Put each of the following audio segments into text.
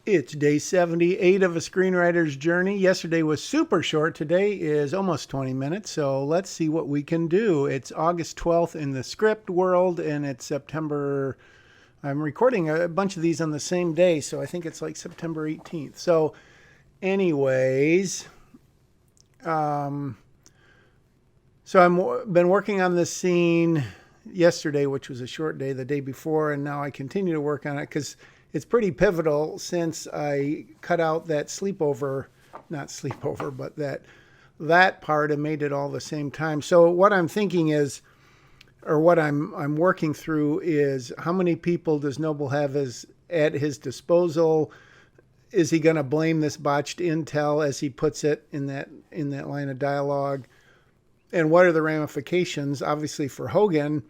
It's day 78 of a screenwriter's journey. Yesterday was super short. Today is almost 20 minutes. So let's see what we can do. It's August 12th in the script world, and it's September. I'm recording a bunch of these on the same day, so I think it's like September 18th. So, anyways, um, so I've been working on this scene yesterday, which was a short day, the day before, and now I continue to work on it because it's pretty pivotal since I cut out that sleepover, not sleepover, but that part and made it all the same time. So what I'm thinking is, or what I'm working through is, how many people does Noble have at his disposal? Is he going to blame this botched intel, as he puts it in that line of dialogue? And what are the ramifications? Obviously for Hogan,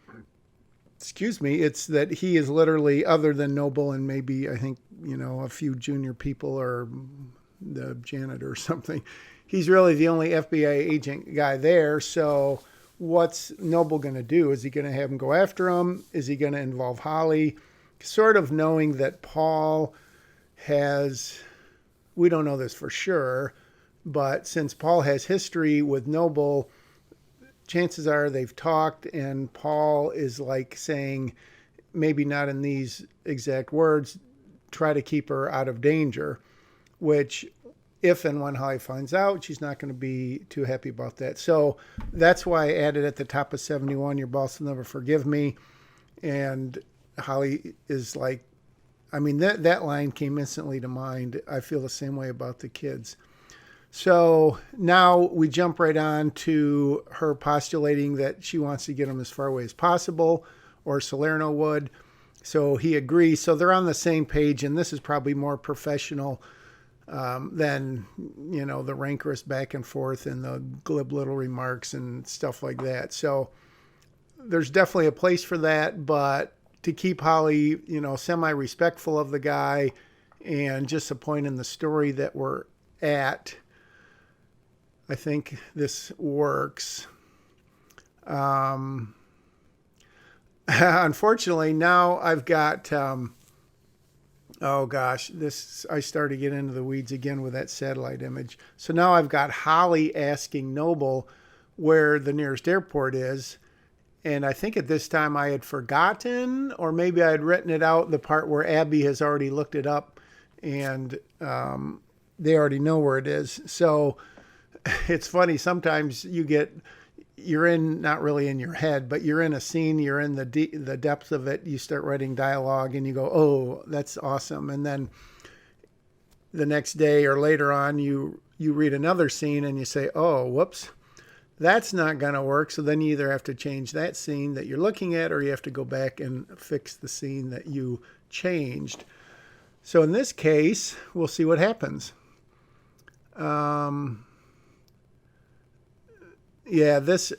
it's that he is literally, other than Noble and maybe, I think, a few junior people or the janitor or something, he's really the only FBI agent guy there. So what's Noble going to do? Is he going to have him go after him? Is he going to involve Holly? Sort of knowing that Paul has, we don't know this for sure, but since Paul has history with Noble, chances are they've talked, and Paul is like saying, maybe not in these exact words, try to keep her out of danger, which if and when Holly finds out, she's not going to be too happy about that. So that's why I added at the top of 71, your boss will never forgive me. And Holly is like, that line came instantly to mind. I feel the same way about the kids. So now we jump right on to her postulating that she wants to get him as far away as possible, or Salerno would. So he agrees. So they're on the same page, and this is probably more professional than, the rancorous back and forth and the glib little remarks and stuff like that. So there's definitely a place for that, but to keep Holly, semi-respectful of the guy and just a point in the story that we're at, I think this works. Unfortunately, now I've got, I started getting into the weeds again with that satellite image. So now I've got Holly asking Noble where the nearest airport is. And I think at this time I had forgotten, or maybe I had written it out, the part where Abby has already looked it up and they already know where it is. So it's funny, sometimes you're in, not really in your head, but you're in a scene, you're in the depth of it, you start writing dialogue and you go, oh, that's awesome. And then the next day or later on, you read another scene and you say, oh, whoops, that's not going to work. So then you either have to change that scene that you're looking at, or you have to go back and fix the scene that you changed. So in this case, we'll see what happens. This,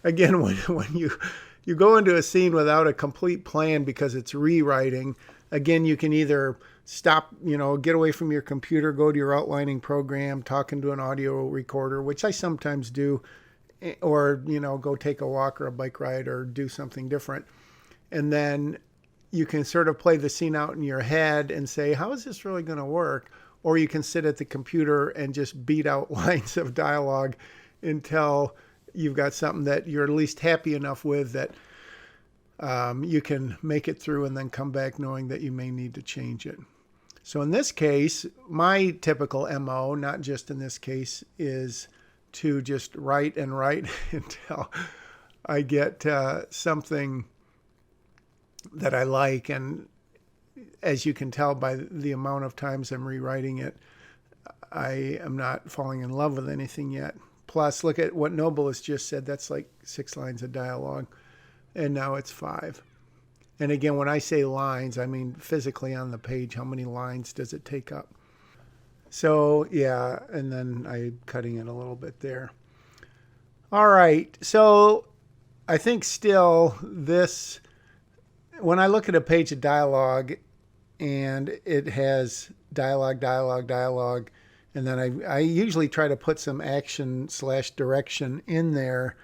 again, when you go into a scene without a complete plan because it's rewriting, again, you can either stop, get away from your computer, go to your outlining program, talk into an audio recorder, which I sometimes do, or, go take a walk or a bike ride or do something different. And then you can sort of play the scene out in your head and say, how is this really going to work? Or you can sit at the computer and just beat out lines of dialogue until you've got something that you're at least happy enough with that you can make it through and then come back knowing that you may need to change it. So in this case, my typical MO, not just in this case, is to just write and write until I get something that I like. And as you can tell by the amount of times I'm rewriting it, I am not falling in love with anything yet. Plus, look at what Noble has just said. That's like 6 lines of dialogue. And now it's 5. And again, when I say lines, I mean physically on the page, how many lines does it take up? So, yeah, and then I'm cutting it a little bit there. All right, so I think still this, when I look at a page of dialogue and it has dialogue, and then I usually try to put some action/direction in there,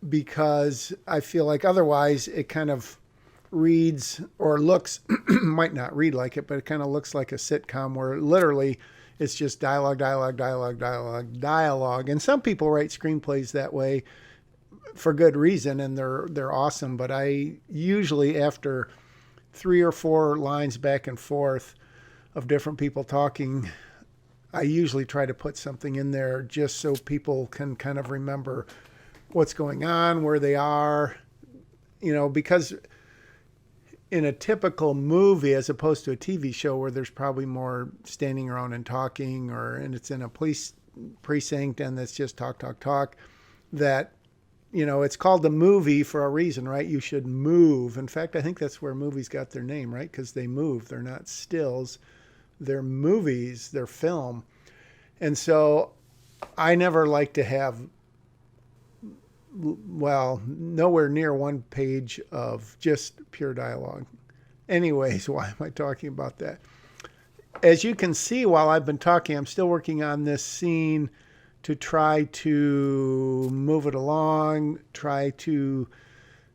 because I feel like otherwise it kind of reads or looks, might not read like it, but it kind of looks like a sitcom where literally it's just dialogue, dialogue, dialogue, dialogue, dialogue. And some people write screenplays that way for good reason, and they're awesome. But I usually, after 3 or 4 lines back and forth of different people talking, I usually try to put something in there just so people can kind of remember what's going on, where they are, because in a typical movie, as opposed to a TV show where there's probably more standing around and talking, and it's in a police precinct and it's just talk, talk, talk, that, it's called a movie for a reason, right? You should move. In fact, I think that's where movies got their name, right? Because they move. They're not stills. They're movies. They're film. And so I never like to have, nowhere near one page of just pure dialogue. Anyways, why am I talking about that? As you can see, while I've been talking, I'm still working on this scene to try to move it along, try to,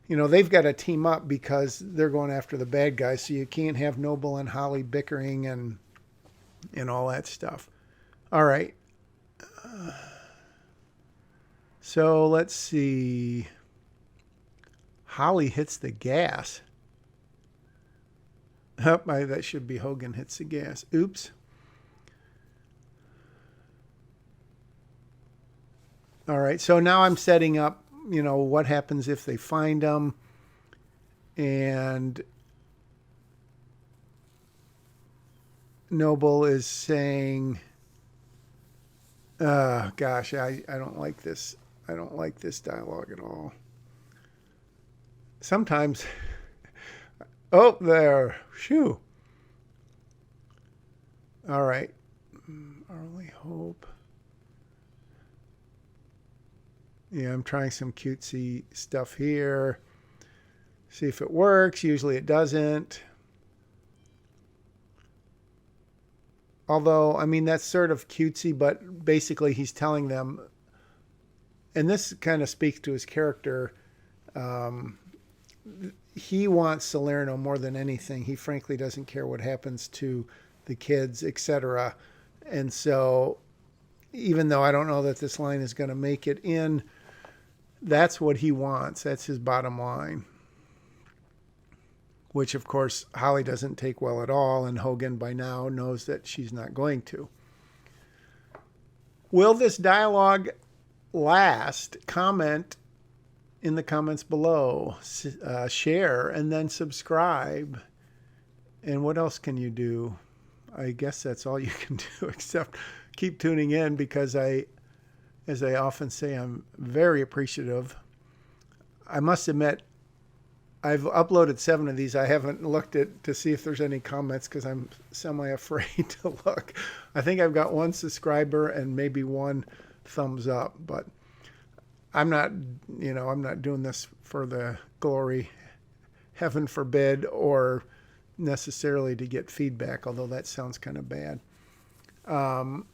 they've got to team up because they're going after the bad guys. So you can't have Noble and Holly bickering and all that stuff. All right. So let's see. Holly hits the gas. Oh, that should be Hogan hits the gas. Oops. All right. So now I'm setting up, what happens if they find them. And Noble is saying, gosh, I don't like this. I don't like this dialogue at all. Sometimes, oh, there, shoo. All right, our only hope. Yeah, I'm trying some cutesy stuff here. See if it works. Usually it doesn't. Although, that's sort of cutesy, but basically he's telling them, and this kind of speaks to his character, he wants Salerno more than anything. He frankly doesn't care what happens to the kids, etc. And so, even though I don't know that this line is going to make it in, that's what he wants. That's his bottom line. Which, of course, Holly doesn't take well at all, and Hogan by now knows that she's not going to. Will this dialogue last? Comment in the comments below. Share, and then subscribe. And what else can you do? I guess that's all you can do, except keep tuning in, because as I often say, I'm very appreciative. I must admit, I've uploaded 7 of these. I haven't looked at to see if there's any comments because I'm semi-afraid to look. I think I've got 1 subscriber and maybe 1 thumbs up, but I'm not doing this for the glory, heaven forbid, or necessarily to get feedback, although that sounds kind of bad. Oh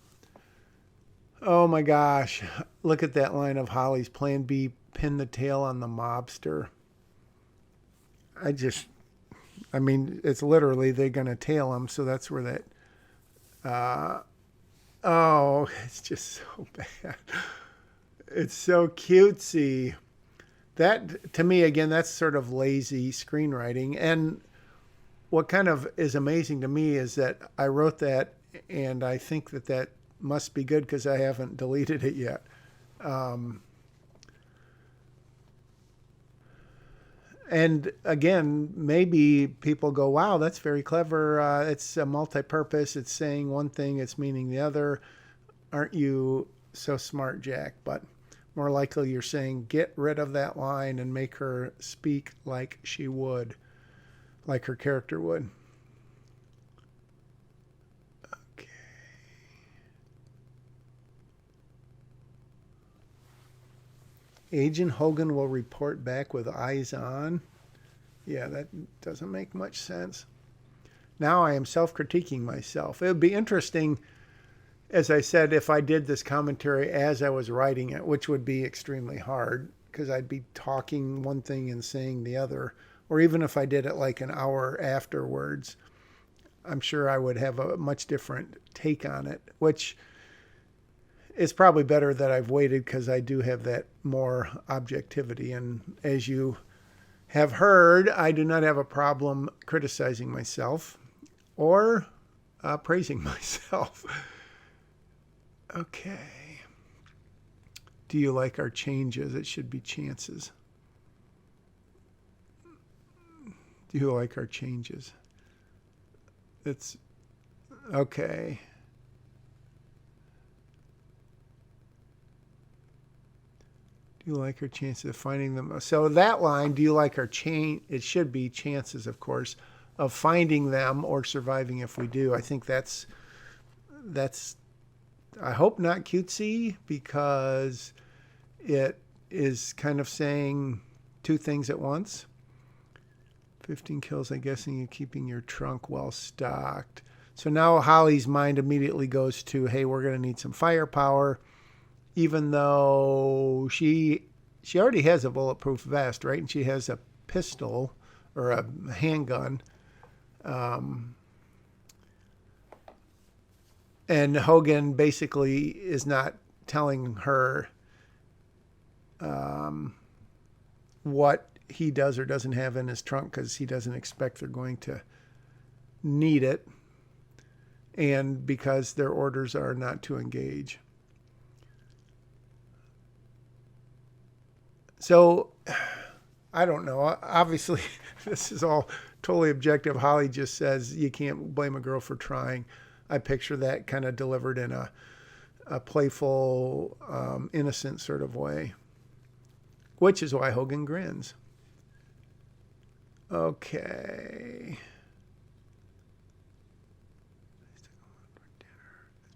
my gosh, look at that line of Holly's plan B, pin the tail on the mobster. It's literally they're going to tail him. So that's where that, it's just so bad. It's so cutesy. That, to me, again, that's sort of lazy screenwriting. And what kind of is amazing to me is that I wrote that, and I think that must be good because I haven't deleted it yet. And again, maybe people go, wow, that's very clever. It's a multi-purpose. It's saying one thing, it's meaning the other. Aren't you so smart, Jack? But more likely you're saying, get rid of that line and make her speak like she would, like her character would. Okay. Agent Hogan will report back with eyes on. Yeah, that doesn't make much sense. Now I am self-critiquing myself. It would be interesting, as I said, if I did this commentary as I was writing it, which would be extremely hard because I'd be talking one thing and saying the other. or even if I did it like an hour afterwards, I'm sure I would have a much different take on it, which is probably better that I've waited because I do have that more objectivity. And as you have heard, I do not have a problem criticizing myself or praising myself. Okay. Do you like our changes? It should be chances. Do you like our changes? It's okay. Do you like our chances of finding them? So that line, do you like our change? It should be chances, of course, of finding them or surviving if we do. I think that's I hope not cutesy, because it is kind of saying two things at once. 15 kills, I'm guessing you're keeping your trunk well stocked. So now Holly's mind immediately goes to, hey, we're going to need some firepower, even though she already has a bulletproof vest, right? And she has a pistol or a handgun. And Hogan basically is not telling her what he does or doesn't have in his trunk, because he doesn't expect they're going to need it, and because their orders are not to engage. So I don't know. Obviously, this is all totally objective. Holly just says you can't blame a girl for trying. I picture that kind of delivered in a playful, innocent sort of way, which is why Hogan grins. Okay.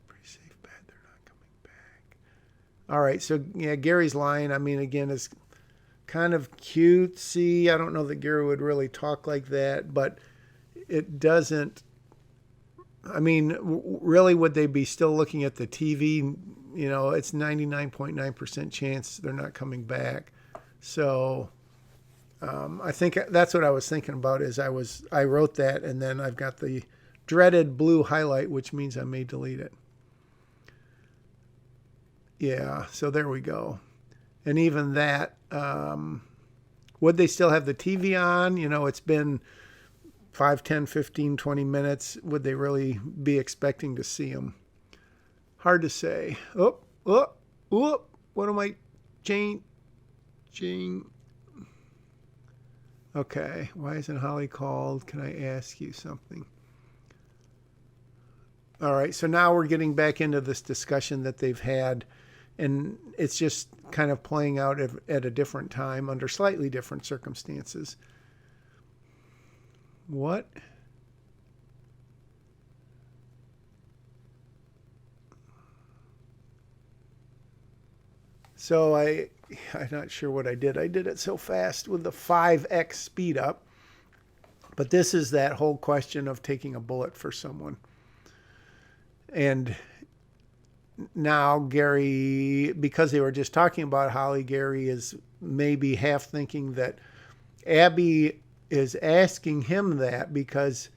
Pretty safe bet they're not coming back. All right, so yeah, Gary's line, I mean, again, is kind of cutesy. I don't know that Gary would really talk like that, but it doesn't. I mean, really, would they be still looking at the TV? You know, it's 99.9% chance they're not coming back. So I think that's what I was thinking about. I wrote that, and then I've got the dreaded blue highlight, which means I may delete it. Yeah, so there we go. And even that, would they still have the TV on? You know, it's been 5, 10, 15, 20 minutes. Would they really be expecting to see them? Hard to say. What am I changing? Okay, why isn't Holly called? Can I ask you something? All right, so now we're getting back into this discussion that they've had, and it's just kind of playing out at a different time under slightly different circumstances. What? So I'm not sure what I did. I did it so fast with the 5x speed up. But this is that whole question of taking a bullet for someone. And now Gary, because they were just talking about Holly, Gary is maybe half thinking that Abby is asking him that because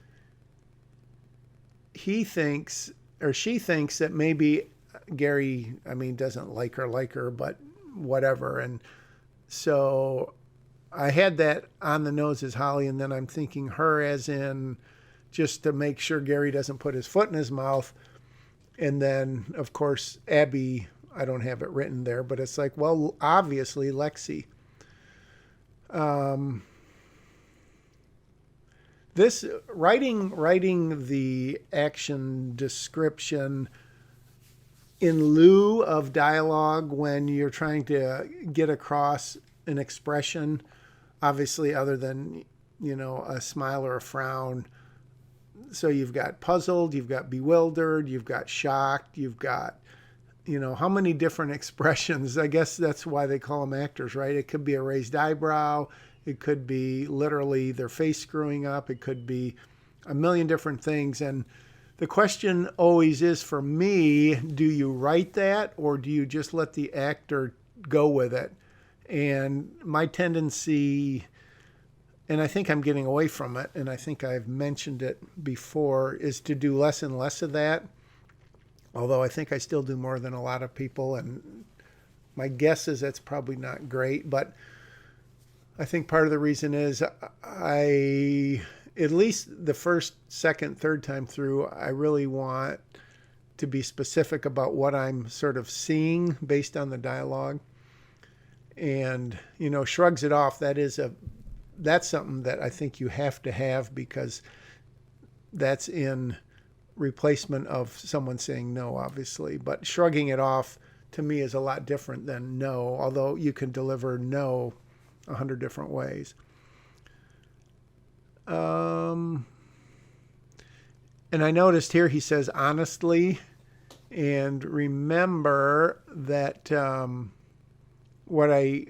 he thinks, or she thinks, that maybe Gary, I mean, doesn't like her, but whatever. And so I had that on the nose as Holly, and then I'm thinking her as in just to make sure Gary doesn't put his foot in his mouth. And then, of course, Abby, I don't have it written there, but it's like, well, obviously Lexi. This writing the action description in lieu of dialogue when you're trying to get across an expression, obviously other than, you know, a smile or a frown. So you've got puzzled, you've got bewildered, you've got shocked, you've got, you know, how many different expressions? I guess that's why they call them actors, right? It could be a raised eyebrow. It could be literally their face screwing up. It could be a million different things. And the question always is, for me, do you write that or do you just let the actor go with it? And my tendency and I think I'm getting away from it, and I think I've mentioned it before, is to do less and less of that. Although I think I still do more than a lot of people, and my guess is that's probably not great, but I think part of the reason is at least the first, second, third time through, I really want to be specific about what I'm sort of seeing based on the dialogue. And, shrugs it off. That's something that I think you have to have, because that's in replacement of someone saying no, obviously. But shrugging it off to me is a lot different than no, although you can deliver no 100 different ways. And I noticed here he says honestly, and remember that what I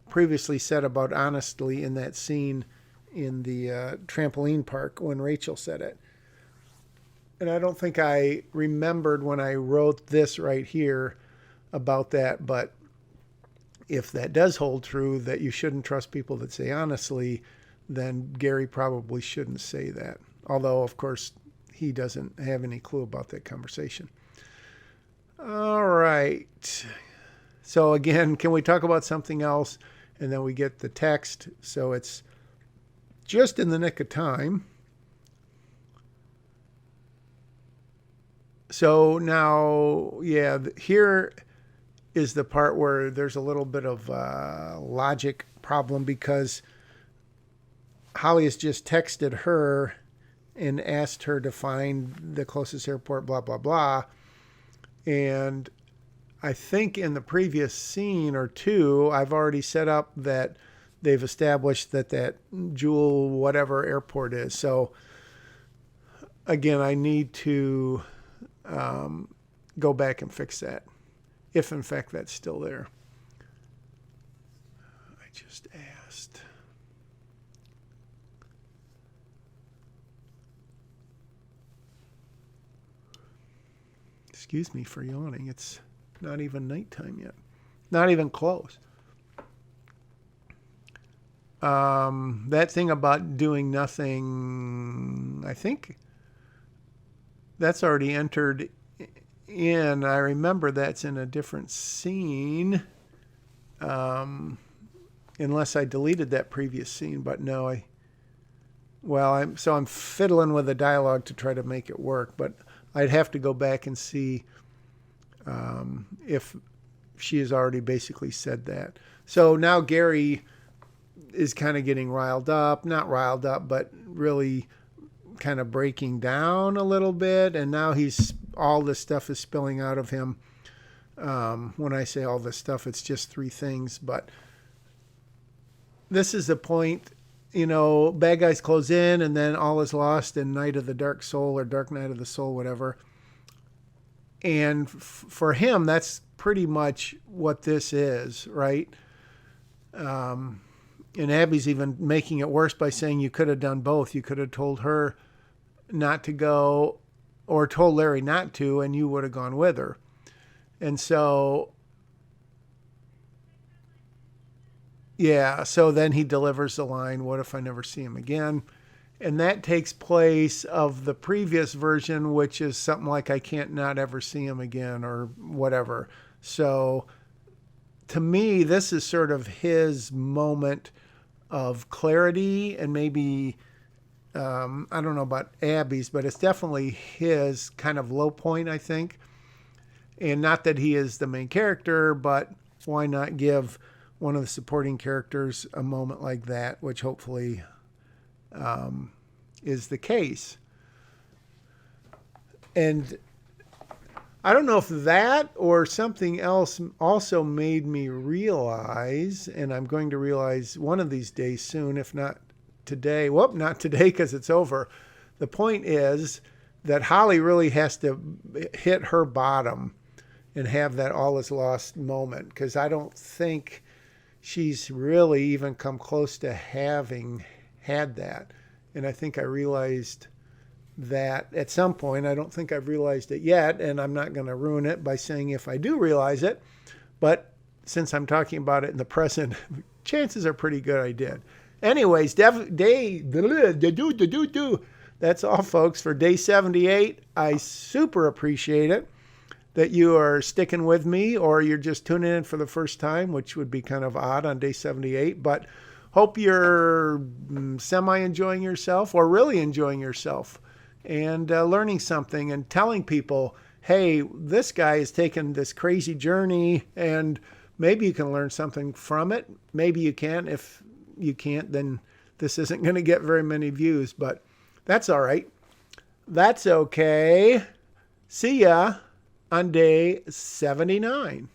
previously said about honestly in that scene in the trampoline park when Rachel said it. And I don't think I remembered when I wrote this right here about that, but if that does hold true, that you shouldn't trust people that say honestly, then Gary probably shouldn't say that. Although, of course, he doesn't have any clue about that conversation. All right. So again, can we talk about something else? And then we get the text. So it's just in the nick of time. So now, here is the part where there's a little bit of logic problem, because Holly has just texted her and asked her to find the closest airport, blah, blah, blah. And I think in the previous scene or two, I've already set up that they've established that Jewel whatever airport is. So again, I need to go back and fix that, if in fact that's still there. I just asked. Excuse me for yawning. It's not even nighttime yet. Not even close. That thing about doing nothing, I think that's already entered in. I remember that's in a different scene. Unless I deleted that previous scene, but no, I'm fiddling with the dialogue to try to make it work, but I'd have to go back and see if she has already basically said that. So now Gary is kind of getting not riled up, but really kind of breaking down a little bit. And now all this stuff is spilling out of him. When I say all this stuff, it's just three things, but this is the point, bad guys close in and then all is lost in Night of the Dark Soul or Dark Night of the Soul, whatever. And for him, that's pretty much what this is, right? And Abby's even making it worse by saying you could have done both. You could have told her not to go or told Larry not to, and you would have gone with her. And so, so then he delivers the line, "What if I never see him again?" And that takes place of the previous version, which is something like, "I can't not ever see him again," or whatever. So to me, this is sort of his moment of clarity, and maybe, I don't know about Abby's, but it's definitely his kind of low point, I think. And not that he is the main character, but why not give one of the supporting characters a moment like that, which hopefully is the case. And I don't know if that or something else also made me realize, and I'm going to realize one of these days soon, if not today. Well, not today because it's over. The point is that Holly really has to hit her bottom and have that all is lost moment, because I don't think she's really even come close to having had that. And I think I realized that at some point. I don't think I've realized it yet, and I'm not going to ruin it by saying if I do realize it. But since I'm talking about it in the present, chances are pretty good I did. Anyways, that's all, folks, for day 78. I super appreciate it that you are sticking with me, or you're just tuning in for the first time, which would be kind of odd on day 78. But hope you're semi enjoying yourself or really enjoying yourself and learning something and telling people, hey, this guy has taken this crazy journey and maybe you can learn something from it. Maybe you can. If you can't, then this isn't going to get very many views, but that's all right. That's okay. See ya on day 79.